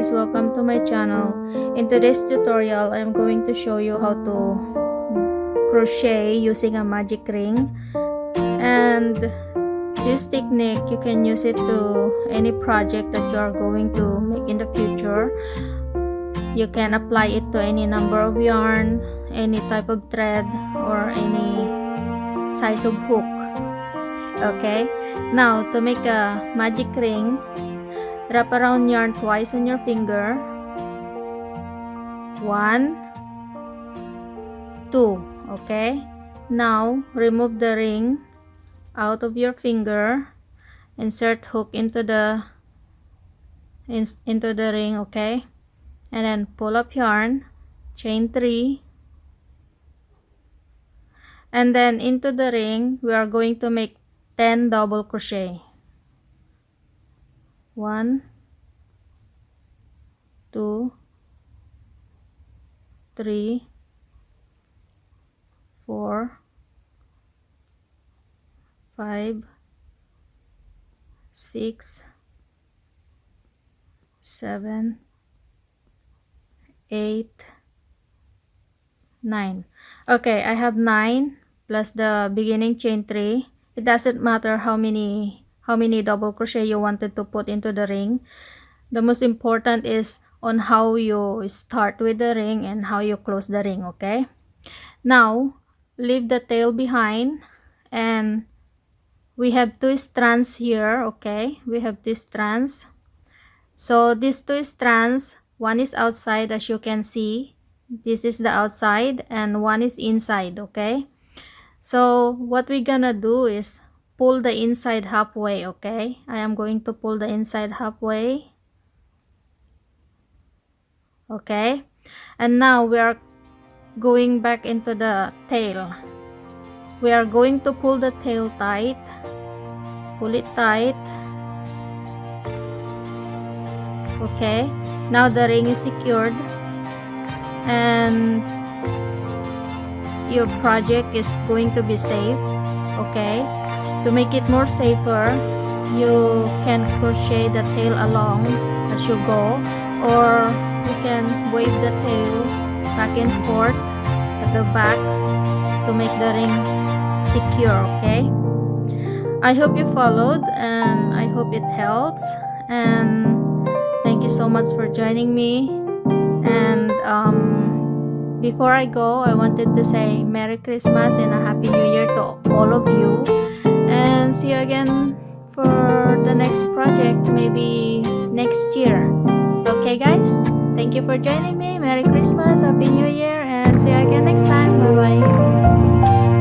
guys, welcome to my channel. In today's tutorial, I am going to show you how to crochet using a magic ring. And this technique, you can use it to any project that you are going to make in the future. You can apply it to any number of yarn, any type of thread, or any size of hook. Okay, now to make a magic ring, wrap around yarn twice on your finger. 1, 2. Okay, now remove the ring out of your finger, insert hook into the ring, okay, and then pull up yarn, chain 3, and then into the ring we are going to make 10 double crochet. 1, 2, 3, 4, 5, 6, 7, 8, 9. Okay, I have 9 plus the beginning chain 3. It doesn't matter how many double crochet you wanted to put into the ring. The most important is on how you start with the ring and how you close the ring. Okay, now leave the tail behind, and we have 2 strands here. Okay, we have 2 strands. So these 2 strands, one is outside, as you can see. This is the outside and one is inside. Okay, so what we're gonna do is pull the inside halfway. Okay, I am going to pull the inside halfway. Okay, and now we are going back into the tail. We are going to pull the tail tight. Pull it tight. Okay, now the ring is secured and your project is going to be safe. Okay, to make it more safer, you can crochet the tail along as you go, or you can wave the tail back and forth at the back to make the ring secure. Okay, I hope you followed and I hope it helps, and thank you so much for joining me. And before I go, I wanted to say Merry Christmas and a Happy New Year to all of you, and see you again for the next project, maybe next year. Okay guys, thank you for joining me. Merry Christmas, Happy New Year, and see you again next time. Bye bye.